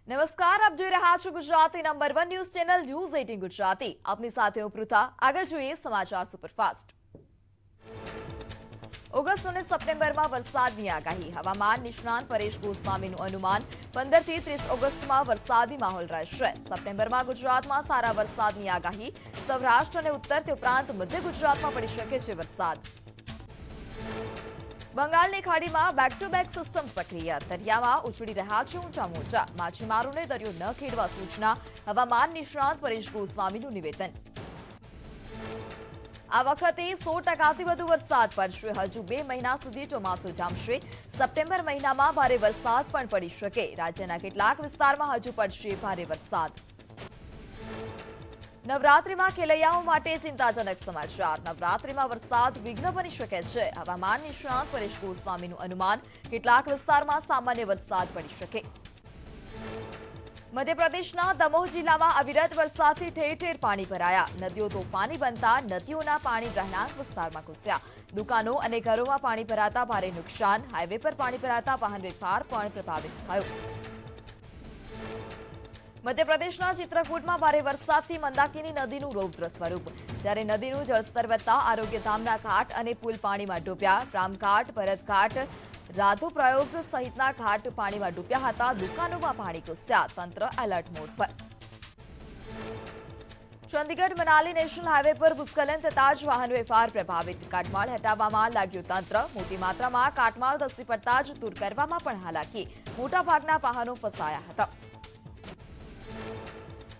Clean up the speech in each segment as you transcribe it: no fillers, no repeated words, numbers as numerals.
નમસ્કાર, આપ જોઈ રહ્યા છો Gujarati number 1 news channel news 18 Gujarati. આપની સાથે હું પૃથા. આગળ જોઈએ સમાચાર સુપરફાસ્ટ. ઓગસ્ટ અને સપ્ટેમ્બરમાં વરસાદની આગાહી. હવામાન નિષ્ણાંત પરેશ ગોસ્વામીનું અનુમાન 15 થી 30 ઓગસ્ટમાં વરસાદી માહોલ રહેશે. સપ્ટેમ્બરમાં ગુજરાતમાં સારા વરસાદની આગાહી. સૌરાષ્ટ્ર અને ઉત્તર તે ઉપરાંત મધ્ય ગુજરાતમાં પડી શકે છે વરસાદ. બંગાળની ખાડીમાં બેક ટુ બેક સિસ્ટમ સક્રિય. દરિયામાં ઉછળી રહ્યા છે ઊંચા મોજા. માછીમારોને દરિયો ન ખેડવા સૂચના. હવામાન નિષ્ણાંત પરેશ ગોસ્વામીનું નિવેદન. આ વખતે 100%થી વધુ વરસાદ પડશે. હજુ 2 મહિના સુધી ચોમાસું જામશે. સપ્ટેમ્બર મહિનામાં ભારે વરસાદ પણ પડી શકે. રાજ્યના કેટલાક વિસ્તારમાં હજુ પડશે ભારે વરસાદ. નવરાત્રીમાં ખેલૈયાઓ માટે ચિંતાજનક સમાચાર. નવરાત્રીમાં વરસાદ વિઘ્ન બની શકે છે. હવામાન નિષ્ણાંત પરેશ ગોસ્વામીનું અનુમાન. કેટલાક વિસ્તારમાં સામાન્ય વરસાદ પડી શકે. મધ્યપ્રદેશના દમોહ જિલ્લામાં અવિરત વરસાદથી ઠેર ઠેર પાણી ભરાયા. નદીઓ તોફાની બનતા નદીઓના પાણી રહેણાંક વિસ્તારમાં ઘૂસ્યા. દુકાનો અને ઘરોમાં પાણી ભરાતા ભારે નુકસાન. હાઈવે પર પાણી ભરાતા વાહન વ્યવહાર પણ પ્રભાવિત થયો. મધ્યપ્રદેશના ચિત્રકૂટમાં ભારે વરસાદથી મંદાકિની નદીનું રૌદ્ર સ્વરૂપ. જ્યારે નદીનું જળસ્તર વધતા આરોગ્યધામના ઘાટ અને પુલ પાણીમાં ડૂબ્યા. રામઘાટ, ભરતઘાટ, રાધોપ્રયોગ સહિતના ઘાટ પાણીમાં ડૂબ્યા હતા. દુકાનોમાં પાણી ઘૂસ્યા. તંત્ર એલર્ટ મોડ પર. ચંદીગઢ મનાલી નેશનલ હાઈવે પર ભૂસ્ખલન થતા જ વાહન વ્યવહાર પ્રભાવિત. કાટમાળ હટાવવામાં લાગ્યું તંત્ર. મોટી માત્રામાં કાટમાળ ધસી પડતા જ દૂર કરવામાં પણ હાલાકી. મોટાભાગના વાહનો ફસાયા હતા.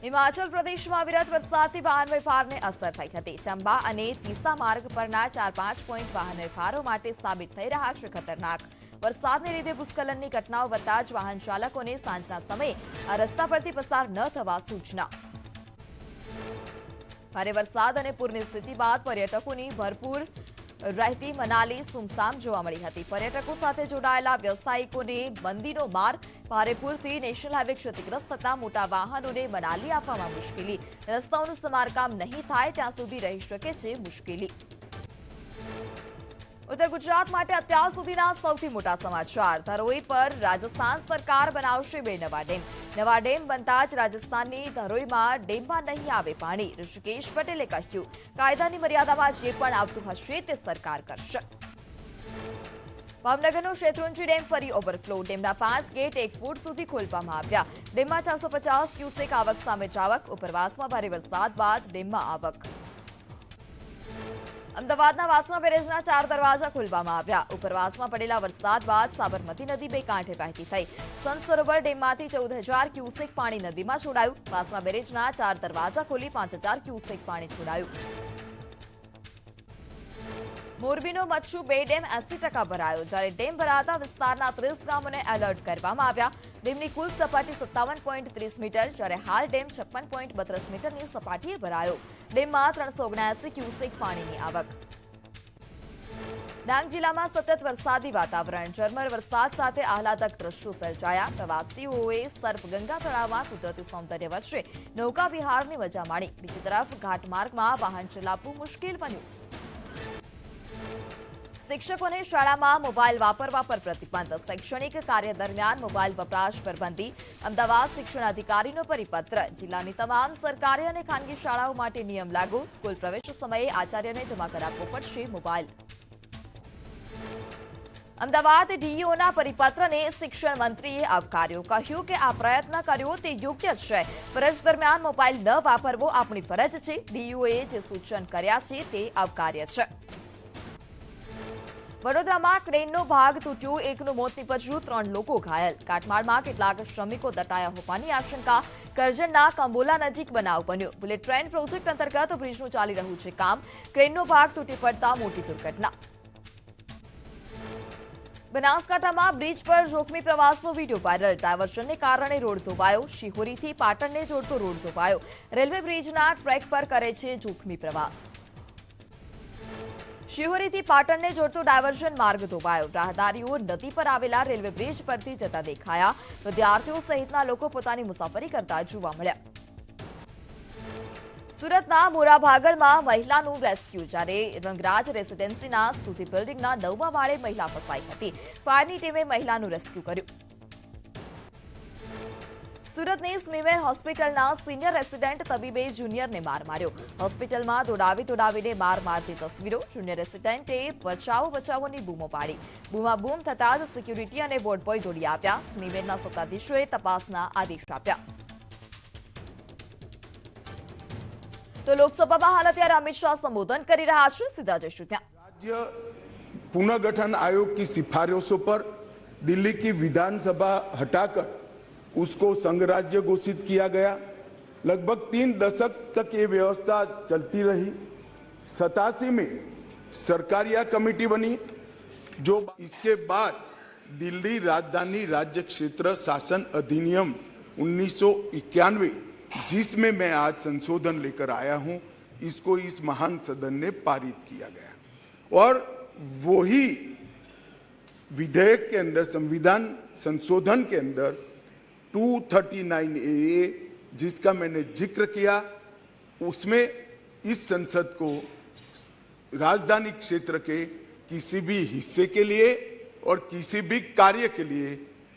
હિમાચલ પ્રદેશમાં અવિરત વરસાદથી વાહન વ્યવહારને અસર થઈ હતી. ચંબા અને તીસા માર્ગ પરના 4-5 પોઈન્ટ વાહન વ્યવહારો માટે સાબિત થઈ રહ્યા છે ખતરનાક. વરસાદને લીધે ભૂસ્ખલનની ઘટનાઓ વધતા જ વાહન ચાલકોને સાંજના સમયે આ રસ્તા પરથી પસાર ન થવા સૂચના. ભારે વરસાદ અને પૂરની સ્થિતિ બાદ પર્યટકોની ભરપૂર રહેતી મનાલી સુમસામ જોવા મળી હતી. પર્યટકો સાથે જોડાયેલા વ્યવસાયિકોને મંદીનો માર. ભારે પૂરથી નેશનલ હાઈવે ક્ષતિગ્રસ્ત થતા મોટા વાહનોને મનાલી આપવામાં મુશ્કેલી. રસ્તાઓનું સમારકામ નહીં થાય ત્યાં સુધી રહી શકે છે મુશ્કેલી. ઉત્તર ગુજરાત માટે અત્યાર સુધીના સૌથી મોટા સમાચાર. ધરોઈ પર રાજસ્થાન સરકાર બનાવશે 2 નવા ડેમ. નવા ડેમ બનતા જ રાજસ્થાનની ધરોઈમાં ડેમમાં નહીં આવે પાણી. ઋષિકેશ પટેલે કહ્યું, કાયદાની મર્યાદામાં જે પણ આવતું હશે તે સરકાર કરશે. ભાવનગરનો શેત્રુંજી ડેમ ફરી ઓવરફ્લો. ડેમના 5 ગેટ 1 ફૂટ સુધી ખોલવામાં આવ્યા. ડેમમાં 450 ક્યુસેક આવક સામે જાવક. ઉપરવાસમાં ભારે વરસાદ બાદ ડેમમાં આવક. અમદાવાદના વાસણા બેરેજના 4 દરવાજા ખોલવામાં આવ્યા. ઉપરવાસમાં પડેલા વરસાદ બાદ સાબરમતી નદી 2 કાંઠે વહેતી થઈ. સંત સરોવર ડેમમાંથી 14,000 ક્યુસેક પાણી નદીમાં છોડાયું. વાસણા બેરેજના 4 દરવાજા ખોલી 5,000 ક્યુસેક પાણી છોડાયું. મોરબીનો મચ્છુ 2 ડેમ 80% ભરાયો. જ્યારે ડેમ ભરાતા વિસ્તારના 30 ગામોને એલર્ટ કરવામાં આવ્યા. ડેમની કુલ સપાટી 57.30 મીટર, જ્યારે હાલ ડેમ 56.32 મીટરની સપાટીએ ભરાયો. ડેમમાં 379 ક્યુસેક પાણીની આવક. ડાંગ જિલ્લામાં સતત વરસાદી વાતાવરણ. ઝરમર વરસાદ સાથે આહલાદક દ્રશ્યો સર્જાયા. પ્રવાસીઓએ સર્પગંગા તળાવમાં કુદરતી સૌંદર્ય વચ્ચે નૌકા વિહારની મજા માણી. બીજી તરફ ઘાટમાર્ગમાં વાહન ચલાવવું મુશ્કેલ બન્યું. શિક્ષકોને શાળામાં મોબાઈલ વાપરવા પર પ્રતિબંધ. શૈક્ષણિક કાર્ય દરમિયાન મોબાઈલ વપરાશ પર બંધી. અમદાવાદ શિક્ષણાધિકારીનો પરિપત્ર. જિલ્લાની તમામ સરકારી અને ખાનગી શાળાઓ માટે નિયમ લાગુ. સ્કૂલ પ્રવેશ સમયે આચાર્યને જમા કરાવવો પડશે મોબાઈલ. અમદાવાદ ડીઈઓના પરિપત્રને શિક્ષણ મંત્રીએ આવકાર્યો. કહ્યું કે આ પ્રયત્ન કર્યો તે યોગ્ય છે. ફરજ દરમિયાન મોબાઈલ ન વાપરવો આપણી ફરજ છે. ડીઈઓએ જે સૂચન કર્યા છે તે આવકાર્ય છે. વડોદરામાં ક્રેનનો ભાગ તૂટ્યો. 1નું મોત નીપજ્યું, 3 લોકો ઘાયલ. કાટમાળમાં કેટલાક શ્રમિકો દટાયા હોવાની આશંકા. કરજણના કંબોલા નજીક બનાવ બન્યો. બુલેટ ટ્રેન પ્રોજેક્ટ અંતર્ગત બ્રિજનું ચાલી રહ્યું છે કામ. ક્રેનનો ભાગ તૂટી પડતા મોટી દુર્ઘટના. બનાસકાંઠામાં બ્રિજ પર જોખમી પ્રવાસનો વીડિયો વાયરલ. ડાયવર્ઝનને કારણે રોડ ધોવાયો. શિહોરીથી પાટણને જોડતો રોડ ધોવાયો. રેલવે બ્રિજના ટ્રેક પર કરે છે જોખમી પ્રવાસ. શિહોરીથી પાટણને જોડતો ડાયવર્ઝન માર્ગ ધોવાયો. રાહદારીઓ નદી પર આવેલા રેલવે બ્રિજ પરથી જતા દેખાયા. વિદ્યાર્થીઓ સહિતના લોકો પોતાની મુસાફરી કરતા જોવા મળ્યા. સુરતના મોરાભાગળમાં મહિલાનું રેસ્ક્યુ. જ્યારે રંગરાજ રેસિડેન્સીના સ્તુતિ બિલ્ડિંગના 9મા માળે મહિલા ફસાઈ હતી. ફાયરની ટીમે મહિલાનું રેસ્ક્યુ કર્યું. સુરતની સ્મીમેર હોસ્પિટલના સિનિયર રેસિડેન્ટ તબીબે જુનિયરને માર માર્યો. હોસ્પિટલમાં દોડાવીને માર મારતી તસવીરો. જુનિયર રેસિડેન્ટે બચાવો બચાવોની બૂમો પાડી. બૂમાબૂમ થતા જ સિક્યુરિટી અને વોર્ડ બોય દોડી આવ્યા. સ્મીમેરના સત્તાધીશોએ તપાસના આદેશ આપ્યા. તો લોકસભામાં હાલ અત્યારે અમિત શાહ સંબોધન કરી રહ્યા છે. સીધા જઈશું ત્યાં. राज्य पुनर्गठन आयोग की सिफारिशों पर दिल्ली की विधानसभा हटाकर उसको संघ राज्य घोषित किया गया। लगभग 3 दशक तक ये व्यवस्था चलती रही। 87 में सरकारिया कमेटी बनी, जो इसके बाद दिल्ली राजधानी राज्य क्षेत्र शासन अधिनियम 1991, जिसमें मैं आज संशोधन लेकर आया हूं, इसको इस महान सदन ने पारित किया गया। और वही विधेयक के अंदर, संविधान संशोधन के अंदर 239A, जिसका मैंने जिक्र किया, उसमें इस संसद को राजधानी क्षेत्र के किसी भी हिस्से के लिए और किसी भी कार्य के लिए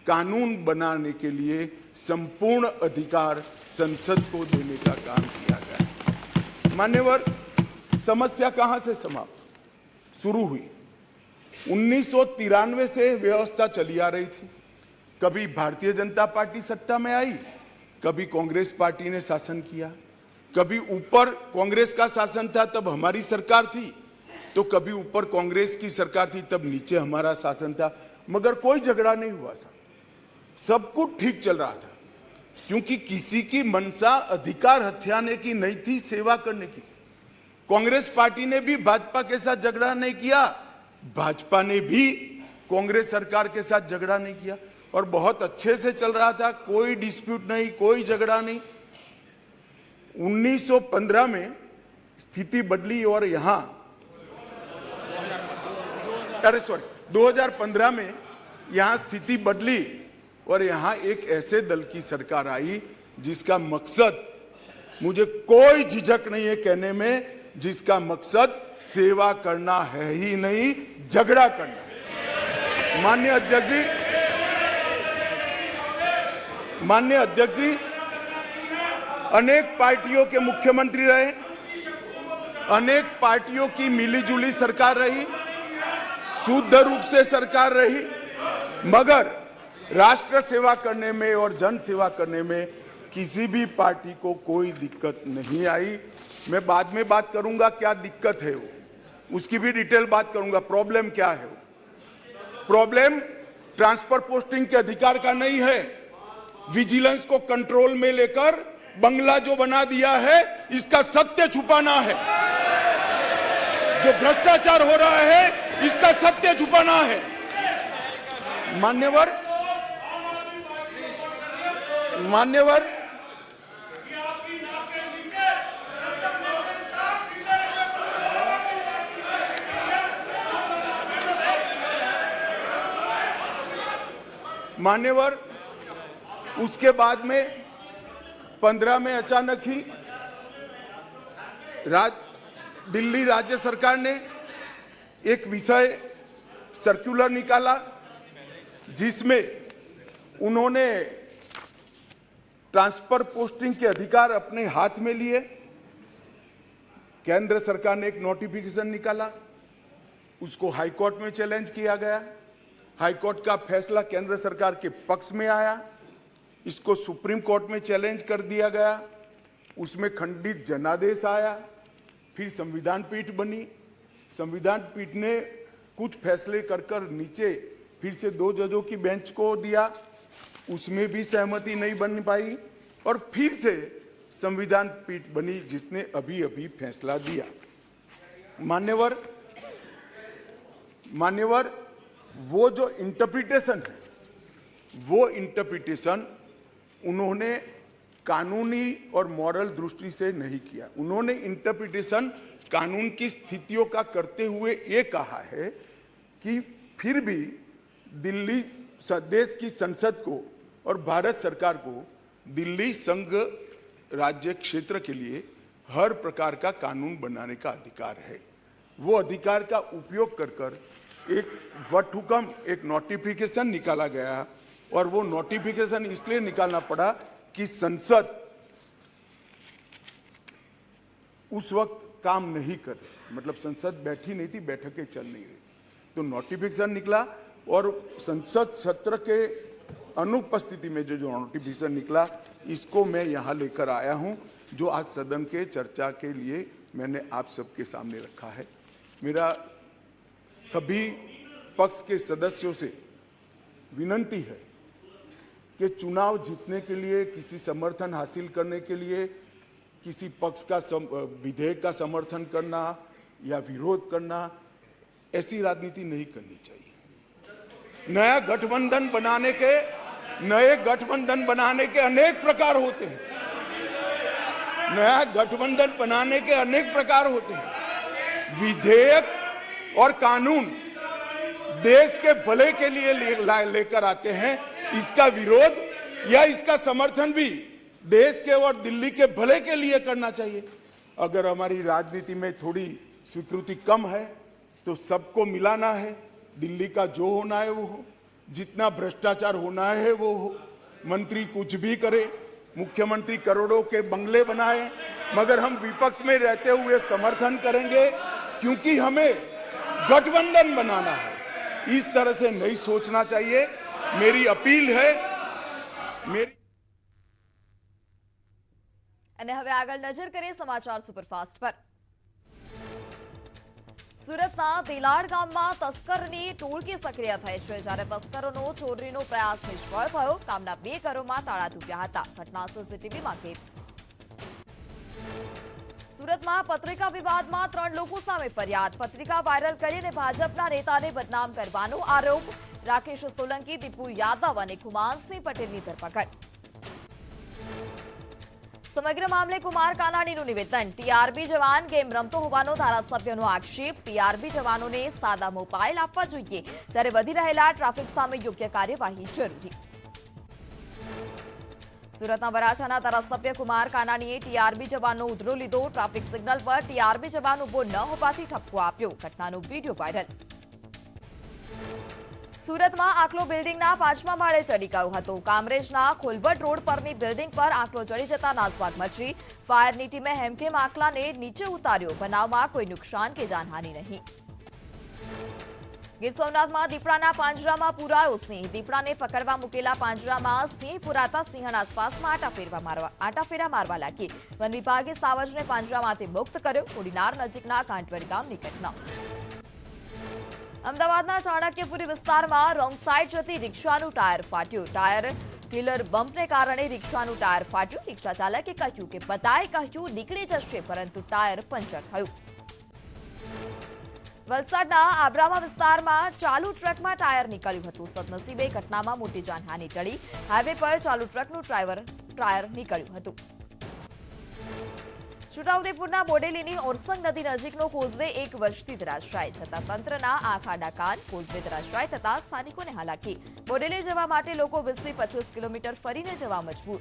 कानून बनाने के लिए संपूर्ण अधिकार संसद को देने का काम किया गया। मान्यवर, समस्या कहां से समाप्त शुरू हुई? 1993 से व्यवस्था चली आ रही थी। कभी भारतीय जनता पार्टी सत्ता में आई, कभी कांग्रेस पार्टी ने शासन किया, कभी ऊपर कांग्रेस का शासन था तब हमारी सरकार थी, तो कभी ऊपर कांग्रेस की सरकार थी तब नीचे हमारा शासन था, मगर कोई झगड़ा नहीं हुआ था। सब कुछ ठीक चल रहा था, क्योंकि किसी की मनसा अधिकार हथियाने की नहीं थी, सेवा करने की। कांग्रेस पार्टी ने भी भाजपा के साथ झगड़ा नहीं किया, भाजपा ने भी कांग्रेस सरकार के साथ झगड़ा नहीं किया, और बहुत अच्छे से चल रहा था। कोई डिस्प्यूट नहीं, कोई झगड़ा नहीं। 1915 में स्थिति बदली और यहां 2015 में यहां स्थिति बदली और यहां एक ऐसे दल की सरकार आई जिसका मकसद, मुझे कोई झिझक नहीं है कहने में, जिसका मकसद सेवा करना है ही नहीं, झगड़ा करना। माननीय अध्यक्ष जी अनेक पार्टियों के मुख्यमंत्री रहे, अनेक पार्टियों की मिलीजुली सरकार रही, शुद्ध रूप से सरकार रही, मगर राष्ट्र सेवा करने में और जन सेवा करने में किसी भी पार्टी को कोई दिक्कत नहीं आई। मैं बाद में बात करूंगा क्या दिक्कत है वो, उसकी भी डिटेल बात करूंगा। प्रॉब्लम क्या है? प्रॉब्लम ट्रांसफर पोस्टिंग के अधिकार का नहीं है। विजिलेंस को कंट्रोल में लेकर बंगला जो बना दिया है, इसका सत्य छुपाना है। जो भ्रष्टाचार हो रहा है, इसका सत्य छुपाना है। मान्यवर मान्यवर उसके बाद में 15 में अचानक ही दिल्ली राज्य सरकार ने एक विषय सर्कुलर निकाला, जिसमें उन्होंने ट्रांसफर पोस्टिंग के अधिकार अपने हाथ में लिए। केंद्र सरकार ने एक नोटिफिकेशन निकाला, उसको हाईकोर्ट में चैलेंज किया गया। हाईकोर्ट का फैसला केंद्र सरकार के पक्ष में आया, इसको सुप्रीम कोर्ट में चैलेंज कर दिया गया, उसमें खंडित जनादेश आया। फिर संविधान पीठ बनी, संविधान पीठ ने कुछ फैसले कर नीचे फिर से 2 जजों की बेंच को दिया, उसमें भी सहमति नहीं बन पाई, और फिर से संविधान पीठ बनी जिसने अभी फैसला दिया। मान्यवर वो जो इंटरप्रिटेशन है, वो इंटरप्रिटेशन उन्होंने कानूनी और मॉरल दृष्टि से नहीं किया। उन्होंने इंटरप्रिटेशन कानून की स्थितियों का करते हुए ये कहा है कि फिर भी दिल्ली देश की संसद को और भारत सरकार को दिल्ली संघ राज्य क्षेत्र के लिए हर प्रकार का कानून बनाने का अधिकार है। वो अधिकार का उपयोग कर एक वटहुकम, एक नोटिफिकेशन निकाला गया, और वो नोटिफिकेशन इसलिए निकालना पड़ा कि संसद उस वक्त काम नहीं कर रही, मतलब संसद बैठी नहीं थी, बैठकें चल नहीं रही, तो नोटिफिकेशन निकला और संसद सत्र के अनुपस्थिति में जो नोटिफिकेशन निकला, इसको मैं यहाँ लेकर आया हूँ, जो आज सदन के चर्चा के लिए मैंने आप सबके सामने रखा है। मेरा सभी पक्ष के सदस्यों से विनती है कि चुनाव जीतने के लिए, किसी समर्थन हासिल करने के लिए किसी पक्ष का विधेयक का समर्थन करना या विरोध करना, ऐसी राजनीति नहीं करनी चाहिए। नए गठबंधन बनाने के अनेक प्रकार होते हैं। नया गठबंधन बनाने के अनेक प्रकार होते हैं। विधेयक और कानून देश के भले के लिए लेकर आते हैं। इसका विरोध या इसका समर्थन भी देश के और दिल्ली के भले के लिए करना चाहिए। अगर हमारी राजनीति में थोड़ी स्वीकृति कम है तो सबको मिलाना है। दिल्ली का जो होना है वो हो, जितना भ्रष्टाचार होना है वो हो। मंत्री कुछ भी करे, मुख्यमंत्री करोड़ों के बंगले बनाए, मगर हम विपक्ष में रहते हुए समर्थन करेंगे क्योंकि हमें गठबंधन बनाना है। इस तरह से नहीं सोचना चाहिए। मेरी अपील है। અને હવે આગળ નજર કરીએ સમાચાર સુપરફાસ્ટ પર। સુરતના દેલાડ ગામમાં તસ્કરની ટોળકી સક્રિય થઈ છે, જ્યારે તસ્કરોનો ચોરીનો પ્રયાસ નિષ્ફળ થયો। ગામના 2 ઘરોમાં તાળા તૂટ્યા હતા। ઘટના સીસીટીવીમાં કેદ। સુરતમાં પત્રિકા વિવાદમાં 3 લોકો સામે ફરિયાદ। પત્રિકા વાયરલ કરીને ભાજપના નેતાને બદનામ કરવાનો આરોપ। રાકેશ સોલંકી, દીપુ યાદવ અને ખુમાનસિંહ પટેલની ધરપકડ। સમગ્ર મામલે કુમાર કાનાણીનું નિવેદન। ટીઆરબી જવાન ગેમ રમતો હોવાનો ધારાસભ્યનો આક્ષેપ। ટીઆરબી જવાનોને સાદા મોબાઈલ આપવા જોઈએ, જ્યારે વધી રહેલા ટ્રાફિક સામે યોગ્ય કાર્યવાહી જરૂરી। સુરતના વરાછાના ધારાસભ્ય કુમાર કાનાણીએ ટીઆરબી જવાનનો ઉધડો લીધો। ટ્રાફિક સિગ્નલ પર ટીઆરબી જવાન ઉભો ન હોવાથી ઠપકો આપ્યો। ઘટનાનો વીડિયો વાયરલ। સુરતમાં આકલો બિલ્ડિંગના 5મા માળે ચડી ગયો હતો। કામરેજના ખોલવડ રોડ પરની બિલ્ડિંગ પર આકલો ચડી જતા નાસભાગ મચી। ફાયરની ટીમે હેમખેમ આકલાને નીચે ઉતાર્યો। બનાવમાં કોઈ નુકસાન કે જાનહાનિ નહીં। ગીર સોમનાથમાં દીપડાના પાંજરામાં પુરાયો સિંહ। દીપડાને પકડવા મૂકેલા પાંજરામાં સિંહ પુરાતા સિંહના આસપાસમાં આટાફેરા મારવા લાગી। વન વિભાગે સાવજને પાંજરામાંથી મુક્ત કર્યો। કોડીનાર નજીકના કાંટવડ ગામની ઘટના। અમદાવાદના ચાણક્યપુરી વિસ્તારમાં રોંગ સાઈડ જતી રિક્ષાનું ટાયર ફાટ્યું। ટાયર કિલર બમ્પને કારણે રિક્ષાનું ટાયર ફાટ્યું। રિક્ષા ચાલકે કહ્યું કે બધાએ કહ્યું નીકળી જશે, પરંતુ ટાયર પંચર થયું। વલસાડના આબ્રામા વિસ્તારમાં ચાલુ ટ્રકમાં ટાયર નીકળ્યું હતું। સદનસીબે ઘટનામાં મોટી જાનહાનિ ટળી। હાઈવે પર ચાલુ ટ્રકનું ટાયર નીકળ્યું હતું। છોટાઉદેપુરના બોડેલીની ઓરસંગ નદી નજીકનો કોઝવે 1 વર્ષથી ધરાશાય, છતાં તંત્રના આંખ આડા કાન। કોઝવે ધરાશાય થતા સ્થાનિકોને હાલાકી। બોડેલી જવા માટે લોકો 20થી 25 કિલોમીટર ફરીને જવા મજબૂર।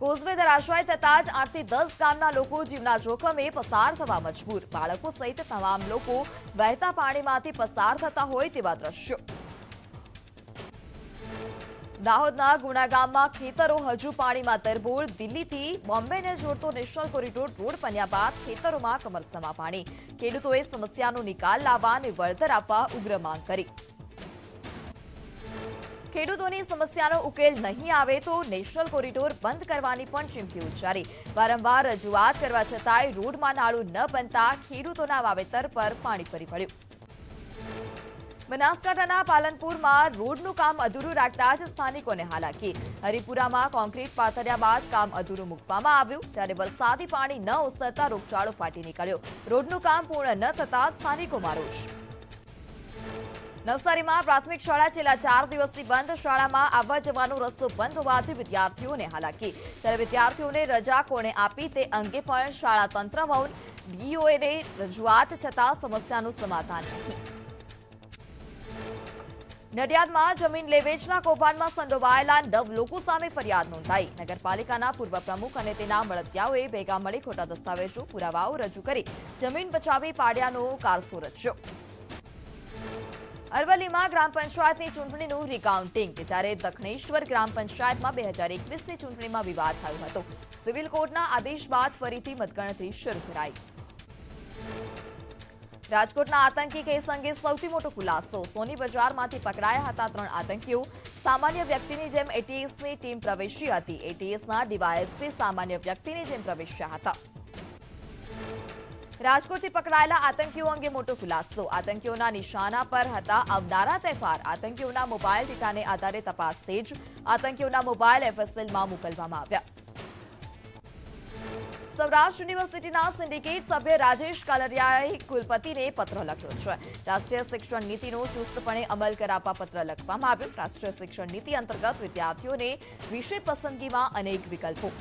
કોઝવે ધરાશાય થતા જ 8થી 10 ગામના લોકો જીવના જોખમે પસાર થવા મજબૂર। બાળકો સહિત તમામ લોકો વહેતા પાણીમાંથી પસાર થતા હોય તેવા દ્રશ્યો। દાહોદના ગુણા ગામમાં ખેતરો હજુ પાણીમાં તરબોળ। દિલ્હીથી બોમ્બેને જોડતો નેશનલ કોરિડોર રોડ બન્યા બાદ ખેતરોમાં કમરસમા પાણી। ખેડૂતોએ સમસ્યાનો નિકાલ લાવવા અને વળતર આપવા ઉગ્ર માંગ કરી। ખેડૂતોની સમસ્યાનો ઉકેલ નહીં આવે તો નેશનલ કોરિડોર બંધ કરવાની પણ ચીમકી ઉચ્ચારી। વારંવાર રજૂઆત કરવા છતાંય રોડમાં નાળું ન બનતા ખેડૂતોના વાવેતર પર પાણી ફરી પડ્યું। બનાસકાંઠાના પાલનપુરમાં રોડનું કામ અધૂરું રાખતા જ સ્થાનિકોને હાલાકી। હરિપુરામાં કોન્ક્રીટ પાથર્યા બાદ કામ અધૂરું મૂકવામાં આવ્યું, જ્યારે વરસાદી પાણી ન ઓસરતા રોગચાળો ફાટી નીકળ્યો। રોડનું કામ પૂર્ણ ન થતા સ્થાનિકોમાં રોષ। નવસારીમાં પ્રાથમિક શાળા છેલ્લા 4 દિવસથી બંધ। શાળામાં આવવા જવાનો રસ્તો બંધ હોવાથી વિદ્યાર્થીઓને હાલાકી। ત્યારે વિદ્યાર્થીઓને રજા કોણે આપી તે અંગે પણ શાળા તંત્ર મૌન। ડીઓને રજૂઆત છતાં સમસ્યાનું સમાધાન નહીં। નડિયાદમાં જમીન લેવેચના કૌભાંડમાં સંડોવાયેલા 9 લોકો સામે ફરિયાદ નોંધાઈ। નગરપાલિકાના પૂર્વ પ્રમુખ અને તેના મળતિયાઓએ ભેગા મળી ખોટા દસ્તાવેજો પુરાવાઓ રજૂ કરી જમીન બચાવી પાડ્યાનો કારસો રચ્યો। અરવલ્લીમાં ગ્રામ પંચાયતની ચૂંટણીનું રિકાઉન્ટિંગ, જ્યારે દક્ષિણેશ્વર ગ્રામ પંચાયતમાં 2021ની ચૂંટણીમાં વિવાદ થયો હતો. સિવિલ કોર્ટના આદેશ બાદ ફરીથી મતગણતરી શરૂ કરાઈ. રાજકોટના આતંકી કેસ અંગે સૌથી મોટો ખુલાસો. સોની બજારમાંથી પકડાયા હતા 3 આતંકીઓ. સામાન્ય વ્યક્તિની જેમ એટીએસની ટીમ પ્રવેશી હતી. એટીએસના ડીવાયએસપી સામાન્ય વ્યક્તિની જેમ પ્રવેશ્યા હતા. રાજકોટથી પકડાયેલા આતંકીઓ અંગે મોટો ખુલાસો. આતંકીઓના નિશાના પર હતા આવનારા તહેવાર. આતંકીઓના મોબાઈલ ડેટાને આધારે તપાસ તેજ. આતંકીઓના મોબાઈલ એફએસએલમાં મોકલવામાં આવ્યા. સૌરાષ્ટ્ર યુનિવર્સિટીના સિન્ડિકેટ સભ્ય રાજેશ કાલરિયાએ કુલપતિને પત્ર લખ્યો છે. રાષ્ટ્રીય શિક્ષણ નીતિનો ચુસ્તપણે અમલ કરાવવા પત્ર લખવામાં આવ્યો. રાષ્ટ્રીય શિક્ષણ નીતિ અંતર્ગત વિદ્યાર્થીઓને વિષય પસંદગીમાં અનેક વિકલ્પો.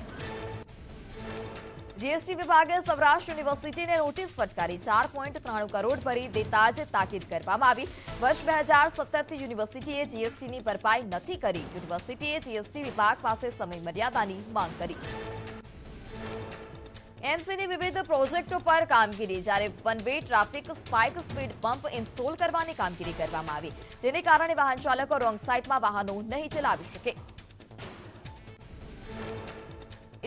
જીએસટી વિભાગે સૌરાષ્ટ્ર યુનિવર્સિટીને નોટિસ ફટકારી. 4.93 કરોડ ભરી દેતા જ તાકીદ કરવામાં આવી. વર્ષ 2017થી યુનિવર્સિટીએ જીએસટીની ભરપાઈ નથી કરી. યુનિવર્સિટીએ જીએસટી વિભાગ પાસે સમય મર્યાદાની માંગ કરી. એમસીની વિવિધ પ્રોજેક્ટો પર કામગીરી, જ્યારે one way traffic spike speed pump install કરવાની કામગીરી કરવામાં આવી, જેને કારણે વાહન ચાલકો રોંગ સાઇડમાં વાહનો નહીં ચલાવી શકે.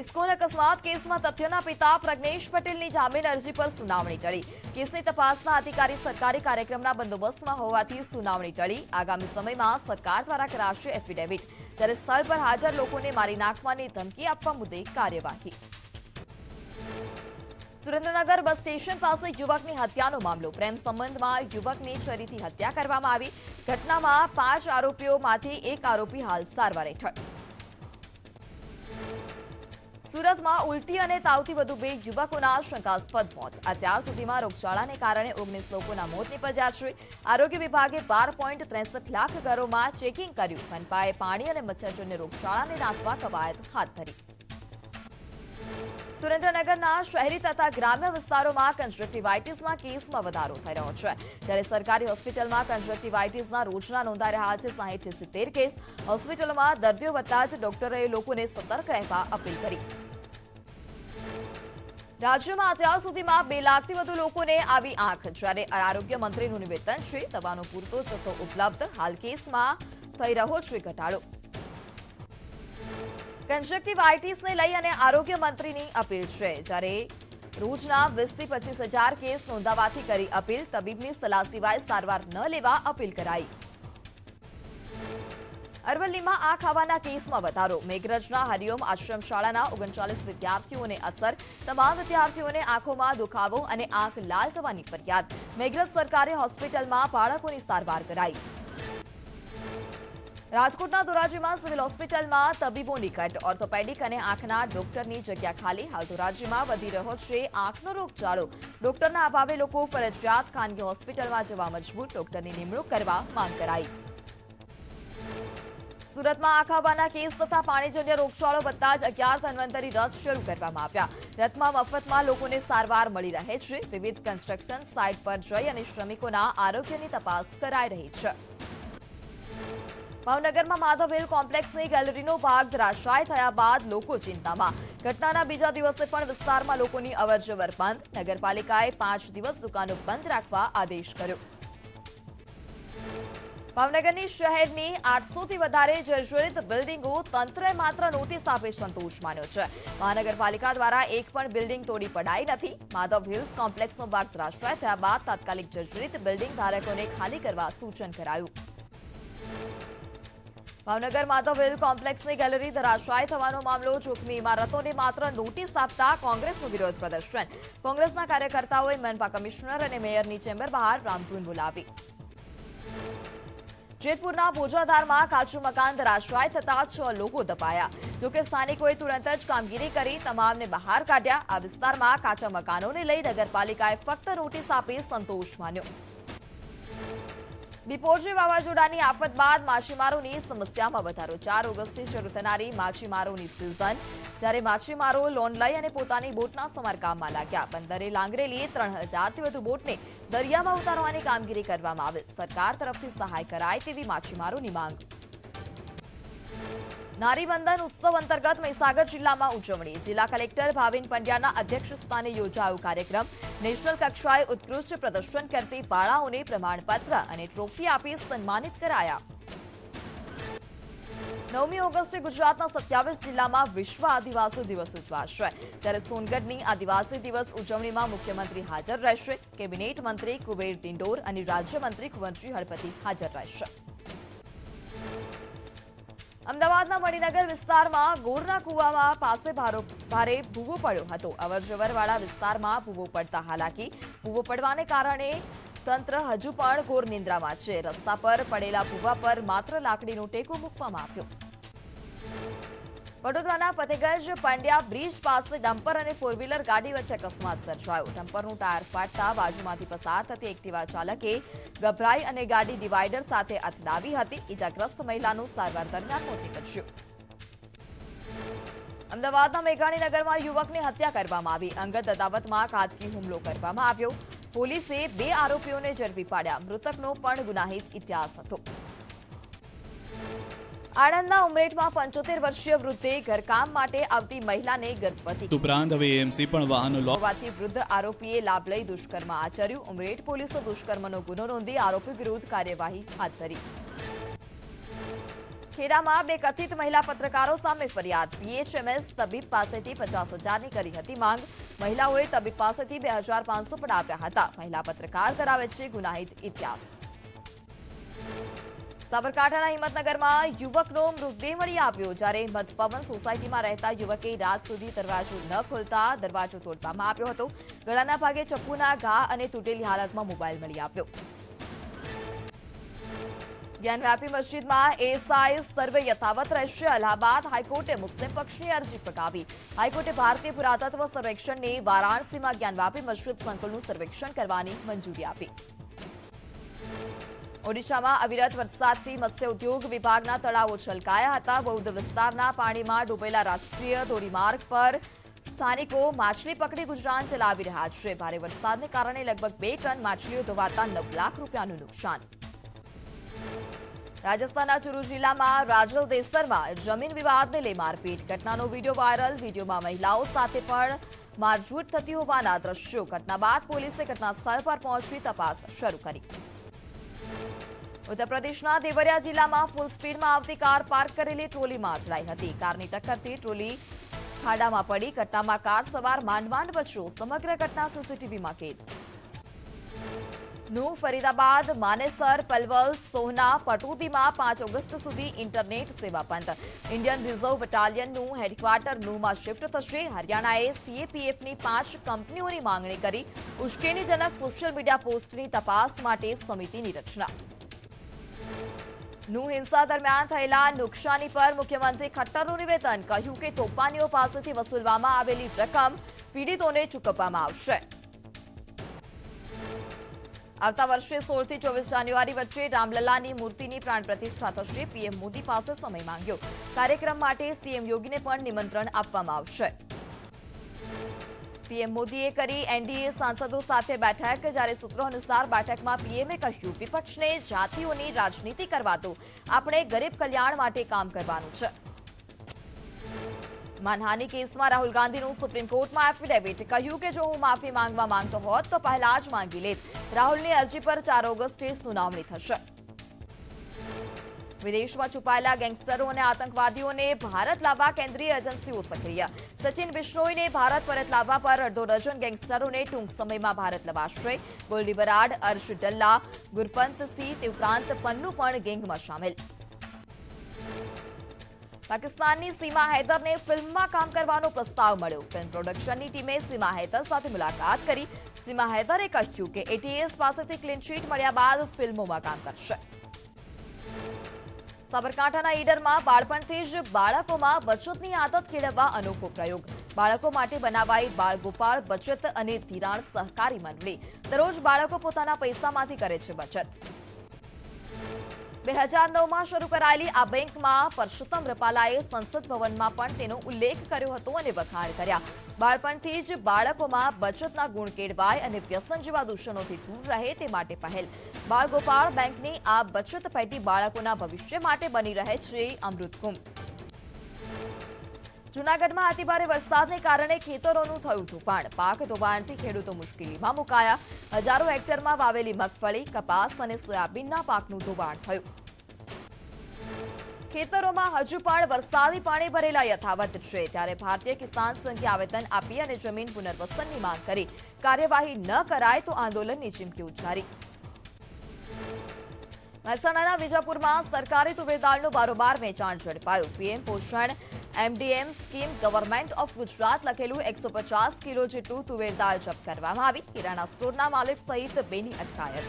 ઇસ્કોન અકસ્માત કેસમાં તથ્યના પિતા પ્રજ્ઞેશ પટેલની જામીન અરજી પર સુનાવણી ટળી. કેસની તપાસના અધિકારી સરકારી કાર્યક્રમના બંદોબસ્તમાં હોવાથી સુનાવણી ટળી. આગામી સમયમાં સરકાર દ્વારા કરાશે એફિડેવિટ, જ્યારે સ્થળ પર હાજર લોકોને મારી નાખવાની ધમકી આપવા મુદ્દે કાર્યવાહી. સુરેન્દ્રનગર બસ સ્ટેશન પાસે યુવકની હત્યાનો મામલો. પ્રેમ સંબંધમાં યુવકની છરીથી હત્યા કરવામાં આવી. ઘટનામાં 5 આરોપીઓમાંથી 1 આરોપી હાલ સારવાર હેઠળ. સુરતમાં ઉલટી અને તાવથી વધુ 2 યુવકોના શંકાસ્પદ મોત. અત્યાર સુધીમાં રોગચાળાને કારણે 19 લોકોના મોત નીપજ્યા છે. આરોગ્ય વિભાગે 12.63 લાખ ઘરોમાં ચેકિંગ કર્યું. મનપાએ પાણી અને મચ્છરજન્ય રોગચાળાને નાથવા કવાયત હાથ ધરી. સુરેન્દ્રનગરના શહેરી તથા ગ્રામ્ય વિસ્તારોમાં કન્જક્ટિવાઇટિસના કેસમાં વધારો થઈ રહ્યો છે. જ્યારે સરકારી હોસ્પિટલમાં કન્જક્ટિવાઇટિસના રોજના નોંધાઈ રહ્યા છે 60 થી 70 કેસ. હોસ્પિટલોમાં દર્દીઓ વધતા જ ડોક્ટરોએ લોકોને સતર્ક રહેવા અપીલ કરી. રાજ્યમાં અત્યાર સુધીમાં 2 લાખથી વધુ લોકોને આવી આંખ, જ્યારે આરોગ્ય મંત્રીનું નિવેદન છે દવાનો પૂરતો જથ્થો ઉપલબ્ધ. હાલ કેસમાં થઈ રહ્યો છે ઘટાડો. કન્જક્ટિવાઇટિસને લઈ અને આરોગ્ય મંત્રીની અપીલ છે, જ્યારે રોજના 20 થી 25,000 કેસ નોંધાવાથી કરી અપીલ. તબીબની સલાહ સિવાય સારવાર ન લેવા અપીલ કરાઈ. અરવલ્લીમાં આંખ આવવાના કેસમાં વધારો. મેઘરજના હરિઓમ આશ્રમ શાળાના 39 વિદ્યાર્થીઓને અસર. તમામ વિદ્યાર્થીઓને આંખોમાં દુખાવો અને આંખ લાલ થવાની ફરિયાદ. મેઘરજ સરકારી હોસ્પિટલમાં બાળકોની સારવાર કરાઈ. રાજકોટના ધોરાજીમાં સિવિલ હોસ્પિટલમાં તબીબોની ઘટ. ઓર્થોપેડિક અને આંખના ડોક્ટરની જગ્યા ખાલી. હાલ ધોરાજીમાં વધી રહ્યો છે આંખનો રોગચાળો. ડોક્ટરના અભાવે લોકો ફરજિયાત ખાનગી હોસ્પિટલમાં જવા મજબૂર. ડોક્ટરની નિમણૂક કરવા માંગ કરાઈ. સુરતમાં આંખ આવવાના કેસ તથા પાણીજન્ય રોગચાળો વધતા જ 11 ધન્વંતરી રથ શરૂ કરવામાં આવ્યા. રથમાં મફતમાં લોકોને સારવાર મળી રહે છે. વિવિધ કન્સ્ટ્રક્શન સાઇટ પર જઈ અને શ્રમિકોના આરોગ્યની તપાસ કરાઈ રહી છે. ભાવનગરમાં માધવ હિલ કોમ્પ્લેક્સની ગેલેરીનો ભાગ ધરાશાય થયા બાદ લોકો ચિંતામાં. ઘટનાના બીજા દિવસે પણ વિસ્તારમાં લોકોની અવરજવર બંધ. નગરપાલિકાએ 5 દિવસ દુકાનો બંધ રાખવા આદેશ કર્યો. ભાવનગરની શહેરની 800 થી વધારે જર્જરિત બિલ્ડિંગો. તંત્રએ માત્ર નોટિસ આપી સંતોષ માન્યો છે. મહાનગરપાલિકા દ્વારા એક પણ બિલ્ડિંગ તોડી પડાઈ નથી. માધવ હિલ્સ કોમ્પ્લેક્સનો ભાગ ધરાશાય થયા બાદ તાત્કાલિક જર્જરિત બિલ્ડિંગ ધારકોને ખાલી કરવા સૂચન કરાયું. ભાવનગર માધવ હિલ કોમ્પ્લેક્સની ગેલેરી ધરાશાય થવાનો મામલો. જોખમી ઇમારતોને માત્ર નોટિસ આપતા કોંગ્રેસનું વિરોધ પ્રદર્શન. કોંગ્રેસના કાર્યકર્તાઓએ મનપા કમિશનર અને મેયરની ચેમ્બર બહાર રામધૂન બોલાવી. જેતપુરના ભોજાધારમાં કાચું મકાન ધરાશાય થતા 6 લોકો દબાયા. જોકે સ્થાનિકોએ તુરંત જ કામગીરી કરી તમામને બહાર કાઢ્યા. આ વિસ્તારમાં કાચા મકાનોને લઈ નગરપાલિકાએ ફક્ત નોટિસ આપી સંતોષ માન્યો. બિપોરજી વાવાઝોડાની આફત બાદ માછીમારોની સમસ્યામાં વધારો. 4 ઓગસ્ટથી શરૂ થનારી માછીમારોની સિઝન, જ્યારે માછીમારો લોન લઈ અને પોતાની બોટના સમારકામમાં લાગ્યા. બંદરે લાંગરેલી 3000થી વધુ બોટને દરિયામાં ઉતારવાની કામગીરી કરવામાં આવે. સરકાર તરફથી સહાય કરાય તેવી માછીમારોની માંગ. નારીબંધન ઉત્સવ અંતર્ગત મહીસાગર જિલ્લામાં ઉજવણી. જિલ્લા કલેક્ટર ભાવિન પંડ્યાના અધ્યક્ષ સ્થાને યોજાયો કાર્યક્રમ. નેશનલ કક્ષાએ ઉત્કૃષ્ટ પ્રદર્શન કરતી બાળાઓને પ્રમાણપત્ર અને ટ્રોફી આપી સન્માનિત કરાયા. 9મી ઓગસ્ટે ગુજરાતના 27 જિલ્લામાં વિશ્વ આદિવાસી દિવસ ઉજવાશે. ત્યારે સોનગઢની આદિવાસી દિવસ ઉજવણીમાં મુખ્યમંત્રી હાજર રહેશે. કેબિનેટ મંત્રી કુબેર ડિંડોર અને રાજ્યમંત્રી કુંવરજી હળપતિ હાજર રહેશે. અમદાવાદના મણિનગર વિસ્તારમાં ગોરના કુવામાં પાસે ભારે ભૂવો પડ્યો હતો. અવરજવરવાળા વિસ્તારમાં ભૂવો પડતા હાલાકી. ભૂવો પડવાને કારણે તંત્ર હજુ પણ ઘોર નિંદ્રામાં છે. રસ્તા પર પડેલા ભૂવા પર માત્ર લાકડીનો ટેકો મૂકવામાં આવ્યો. વડોદરાના ફતેગંજ પંડ્યા બ્રિજ પાસે ડમ્પર અને ફોર વ્હીલર ગાડી વચ્ચે અકસ્માત સર્જાયો. ડમ્પરનું ટાયર ફાટતા બાજુમાંથી પસાર થતી એક્ટિવા ચાલકે ગભરાઈ અને ગાડી ડિવાઈડર સાથે અથડાવી હતી. ઇજાગ્રસ્ત મહિલાનું સારવાર દરમિયાન મોત નીપજ્યું. અમદાવાદના મેઘાણીનગરમાં યુવકની હત્યા કરવામાં આવી. અંગત અદાવતમાં ઘાતકી હુમલો કરવામાં આવ્યો. પોલીસે 2 આરોપીઓને ઝડપી પાડ્યા. મૃતકનો પણ ગુનાહિત ઇતિહાસ હતો. આણંદના ઉમરેઠમાં 75 વર્ષીય વૃદ્ધે ઘરકામ માટે આવતી મહિલાને ગર્ભવતી ઉપરાંત હવે એએમસી પણ વાહનો હોવાથી વૃદ્ધ આરોપીએ લાભ લઈ દુષ્કર્મ આચર્યું. ઉમરેઠ પોલીસે દુષ્કર્મનો ગુનો નોંધી આરોપી વિરુદ્ધ કાર્યવાહી હાથ ધરી. ખેડામાં 2 કથિત મહિલા પત્રકારો સામે ફરિયાદ. બીએચએમએસ તબીબ પાસેથી 50,000ની કરી હતી માંગ. મહિલાઓએ તબીબ પાસેથી 2,500 પણ આપ્યા હતા. મહિલા પત્રકાર ધરાવે છે ગુનાહિત ઇતિહાસ. સાબરકાંઠાના હિંમતનગરમાં યુવકનો મૃતદેહ મળી આવ્યો. જ્યારે મધપવન સોસાયટીમાં રહેતા યુવકે રાત સુધી દરવાજો ન ખોલતા દરવાજો તોડવામાં આવ્યો હતો. ગળાના ભાગે ચપ્પુના ઘા અને તૂટેલી હાલતમાં મોબાઈલ મળી આવ્યો. જ્ઞાનવ્યાપી મસ્જિદમાં એએસઆઈ સર્વે યથાવત રહેશે. અલ્હાબાદ હાઈકોર્ટે મુસ્લિમ પક્ષની અરજી ફગાવી. હાઈકોર્ટે ભારતીય પુરાતત્વ સર્વેક્ષણને વારાણસીમાં જ્ઞાનવ્યાપી મસ્જિદ સંકુલનું સર્વેક્ષણ કરવાની મંજૂરી આપી. ઓડિશામાં અવિરત વરસાદથી મત્સ્ય ઉદ્યોગ વિભાગના તળાવો છલકાયા હતા. બૌદ્ધ વિસ્તારના પાણીમાં ડૂબેલા રાષ્ટ્રીય ધોરીમાર્ગ પર સ્થાનિકો માછલી પકડી ગુજરાન ચલાવી રહ્યા છે. ભારે વરસાદને કારણે લગભગ 2 ટન માછલીઓ ધોવાતા 9 લાખ રૂપિયાનું નુકસાન. રાજસ્થાનના ચુરુ જિલ્લામાં રાજલ દેસરમાં જમીન વિવાદને લઈ મારપીટ. ઘટનાનો વિડીયો વાયરલ. વિડીયોમાં મહિલાઓ સાથે પણ મારઝૂડ થતી હોવાના દ્રશ્યો. ઘટના બાદ પોલીસે ઘટના સ્થળ પર પહોંચી તપાસ શરૂ કરી. ઉત્તર પ્રદેશના દેવરિયા જિલ્લામાં ફૂલ સ્પીડમાં આવતી કાર પાર્ક કરેલી ટ્રોલીમાં અથડાઈ હતી. કારની ટક્કરથી ટ્રોલી ખાડામાં પડી. ઘટનામાં કાર સવાર માંડ બચ્યો. સમગ્ર ઘટના સીસીટીવીમાં કેદ. નું ફરીદાબાદ, માનેસર, પલવલ, સોહના, પટોદીમાં 5 ઓગસ્ટ સુધી ઇન્ટરનેટ સેવા બંધ. ઇન્ડિયન રિઝર્વ બટાલિયનનું હેડક્વાર્ટર નુહમાં શિફ્ટ થશે. હરિયાણાએ સીએપીએફની 5 કંપનીઓની માંગણી કરી. ઉશ્કેરણીજનક સોશિયલ મીડિયા પોસ્ટની તપાસ માટે સમિતિની રચના. નું હિંસા દરમિયાન થયેલા નુકસાની પર મુખ્યમંત્રી ખટ્ટરનું નિવેદન. કહ્યું કે તોફાનીઓ પાસેથી વસૂલવામાં આવેલી રકમ પીડિતોને ચૂકવવામાં આવશે. આવતા વર્ષે 16 થી 24 જાન્યુઆરી વચ્ચે રામલલાની મૂર્તિની પ્રાણ પ્રતિષ્ઠા થશે. પીએમ મોદી પાસે સમય માંગ્યો. કાર્યક્રમ માટે સીએમ યોગીને પણ નિમંત્રણ આપવામાં આવશે. પીએમ મોદીએ કરી એનડીએ સાંસદો સાથે બેઠક. જ્યારે સૂત્રો અનુસાર બેઠકમાં પીએમએ કહ્યું, વિપક્ષને જાતિઓની રાજનીતિ કરવા દો. આપણે ગરીબ કલ્યાણ માટે કામ કરવાનું છે. માનહાનિ કેસમાં રાહુલ ગાંધીનું સુપ્રીમ કોર્ટમાં એફિડેવિટ. કહ્યું કે જો હું માફી માંગવા માંગતો હોત તો પહેલા જ માંગી લેત. રાહુલની અરજી પર 4 ઓગસ્ટે સુનાવણી થશે. વિદેશમાં છુપાયેલા ગેંગસ્ટરો અને આતંકવાદીઓને ભારત લાવવા કેન્દ્રીય એજન્સીઓ સક્રિય. સચિન બિશ્નોઈને ભારત પરત લાવવા પર અડધો ડઝન ગેંગસ્ટરોને ટૂંક સમયમાં ભારત લવાશે. ગોલ્ડી બરાડ, અર્શ ડલ્લા, ગુરપંત સિંહ તે ઉપરાંત પન્નુ પણ ગેંગમાં સામેલ. પાકિસ્તાનની સીમા હૈદરને ફિલ્મમાં કામ કરવાનો પ્રસ્તાવ મળ્યો. ફિલ્મ પ્રોડક્શનની ટીમે સીમા હૈદર સાથે મુલાકાત કરી. સીમા હૈદરે કહ્યું કે એટીએસ પાસેથી ક્લીન ચીટ મળ્યા બાદ ફિલ્મોમાં કામ કરશે. સાબરકાંઠાના ઈડરમાં બાળપણથી જ બાળકોમાં બચતની આદત કેળવવા અનોખો પ્રયોગ. બાળકો માટે બનાવાઈ બાળગોપાળ બચત અને ધિરાણ સહકારી મંડળી. દરરોજ બાળકો પોતાના પૈસામાંથી કરે છે બચત. 2009માં શરૂ કરાયેલી આ બેંકમાં પરસોત્તમ રૂપાલાએ સંસદ ભવનમાં પણ તેનો ઉલ્લેખ કર્યો હતો અને વખાણ કર્યા. બાળપણથી જ બાળકોમાં બચતના ગુણ કેળવાય અને વ્યસન જેવા દૂષણોથી દૂર રહે તે માટે પહેલ. બાળગોપાળ બેંકની આ બચત પેટી બાળકોના ભવિષ્ય માટે બની રહે છે અમૃતકુંભ. જૂનાગઢમાં અતિભારે વરસાદને કારણે ખેતરોનું થયું ધોવાણ. પાક ધોવાણથી ખેડૂતો મુશ્કેલીમાં મુકાયા. હજારો હેક્ટરમાં વાવેલી મગફળી, કપાસ અને સોયાબીનના પાકનું ધોવાણ થયું. ખેતરોમાં હજુ પણ વરસાદી પાણી ભરેલા યથાવત છે. ત્યારે ભારતીય કિસાન સંઘે આવેદન આપી અને જમીન પુનર્વસનની માંગ કરી. કાર્યવાહી ન કરાય તો આંદોલનની ચીમકી ઉચ્ચારી. મહેસાણાના વિજાપુરમાં સરકારી તુવેર દાળનું બારોબાર વેચાણ ઝડપાયું. પીએમ પોષણ MDM scheme government of Gujarat લખેલું 150 કિલો જેટલું તુવેર દાળ જપ્ત કરવામાં આવી. કિરાણા સ્ટોરના માલિક સહિત બેની અટકાયત.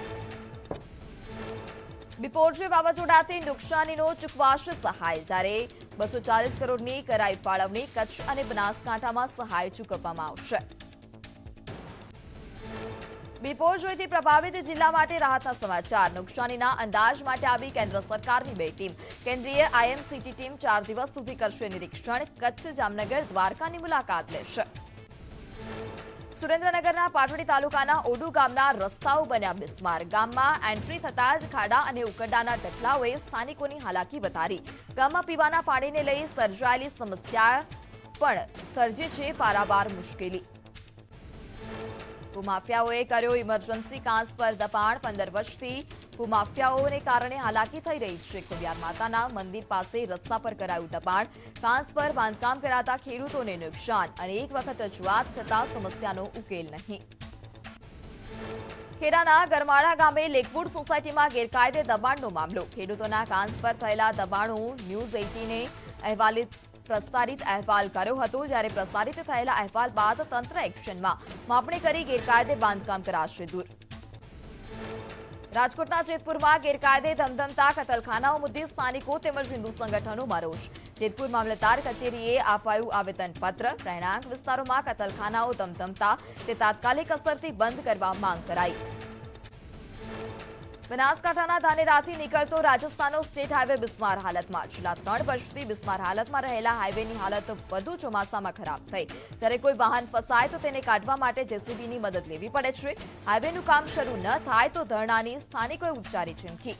બિપોરજોય વાવાઝોડાથી નુકસાનીનો ચૂકવાશે સહાય. જ્યારે 240 કરોડની કરાઈ ફાળવણી. કચ્છ અને બનાસકાંઠામાં સહાય ચૂકવવામાં આવશે. બિપોરજોયથી પ્રભાવિત જિલ્લા માટે રાહતના સમાચાર. નુકસાનીના અંદાજ માટે આવી કેન્દ્ર સરકારની 2 ટીમ. કેન્દ્રીય આઈએમસીટી ટીમ 4 દિવસ સુધી કરશે નિરીક્ષણ. કચ્છ, જામનગર, દ્વારકાની મુલાકાત લેશે. સુરેન્દ્રનગરના પાટડી તાલુકાના ઓડુ ગામના રસ્તાઓ બન્યા બિસ્માર. ગામમાં એન્ટ્રી થતા જ ખાડા અને ઉકરડાના ઢગલાઓએ સ્થાનિકોની હાલાકી વધારી. ગામમાં પીવાના પાણીને લઈ સર્જાયેલી સમસ્યા પણ સર્જી છે પારાવાર મુશ્કેલી. ભૂમાફિયાઓએ કર્યો ઇમરજન્સી કાંસ પર દબાણ. 15 વર્ષથી ભૂમાફિયાઓને કારણે હાલાકી થઈ રહી છે. ખોડિયાર માતાના મંદિર પાસે રસ્તા પર કરાયું દબાણ. કાંસ પર બાંધકામ કરાતા ખેડૂતોને નુકસાન. અને એક વખત રજૂઆત છતાં સમસ્યાનો ઉકેલ નહીં. ખેડાના ગરમાળા ગામે લેકવુડ સોસાયટીમાં ગેરકાયદે દબાણનો મામલો. ખેડૂતોના કાંસ પર થયેલા દબાણો ન્યૂઝ 18 પ્રસ્તારિત અહેવાલ કર્યો હતો. જ્યારે પ્રસારિત થયેલા અહેવાલ બાદ તંત્ર એક્શનમાં. માપણી કરી ગેરકાયદે બાંધકામ કરાશે દૂર. રાજકોટના જેતપુરમાં ગેરકાયદે ધમધમતા કતલખાનાઓ મુદ્દે સ્થાનિકો તેમજ હિન્દુ સંગઠનોમાં રોષ. જેતપુર મામલતદાર કચેરીએ અપાયું આવેદનપત્ર. રહેણાંક વિસ્તારોમાં કતલખાનાઓ ધમધમતા તે તાત્કાલિક અસરથી બંધ કરવા માંગ કરાઈ. બનાસકાંઠાના ધાનેરાથી નીકળતો રાજસ્થાનનો સ્ટેટ હાઈવે બિસ્માર હાલતમાં. છેલ્લા 3 વર્ષથી બિસ્માર હાલતમાં રહેલા હાઈવેની હાલત વધુ ચોમાસામાં ખરાબ થઈ. જ્યારે કોઈ વાહન ફસાય તો તેને કાઢવા માટે જેસીબીની મદદ લેવી પડે છે. હાઈવેનું કામ શરૂ ન થાય તો ધરણાની સ્થાનિકોએ ઉચ્ચારી ચીમકી.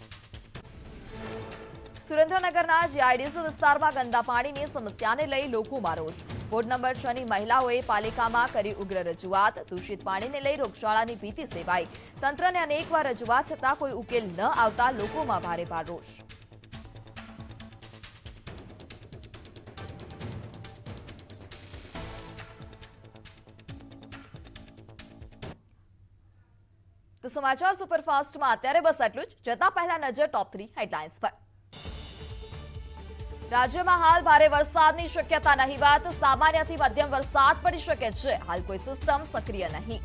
સુરેન્દ્રનગરના જીઆઈડીસી વિસ્તારમાં ગંદા પાણીની સમસ્યાને લઈ લોકોમાં રોષ. વોર્ડ નંબર 6 ની મહિલાઓએ પાલિકામાં કરી ઉગ્ર રજૂઆત. દૂષિત પાણીને લઈ રોગચાળાની ભીતિ સેવાઈ. તંત્રને અનેકવાર રજૂઆત છતાં કોઈ ઉકેલ ન આવતા લોકોમાં ભારે રોષ. તો સમાચાર સુપરફાસ્ટમાં અત્યારે બસ એટલું જ. જતા પહેલા નજર ટોપ 3 હેડલાઇન્સ પર. રાજ્યમાં હાલ ભારે વરસાદની શક્યતા નહીવત. સામાન્યથી મધ્યમ વરસાદ પડી શકે છે. હાલ કોઈ સિસ્ટમ સક્રિય નહીં.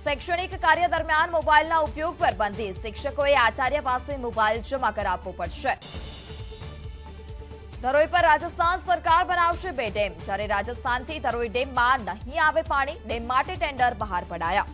શૈક્ષણિક કાર્ય દરમિયાન મોબાઈલના ઉપયોગ પર બંધી. શિક્ષકોએ આચાર્ય પાસે મોબાઈલ જમા કરાવવો પડશે. ધરોઈ પર રાજસ્થાન સરકાર બનાવશે 2 ડેમ. જ્યારે રાજસ્થાનથી ધરોઈ ડેમમાં નહીં આવે પાણી. ડેમ માટે ટેન્ડર બહાર પડાયા.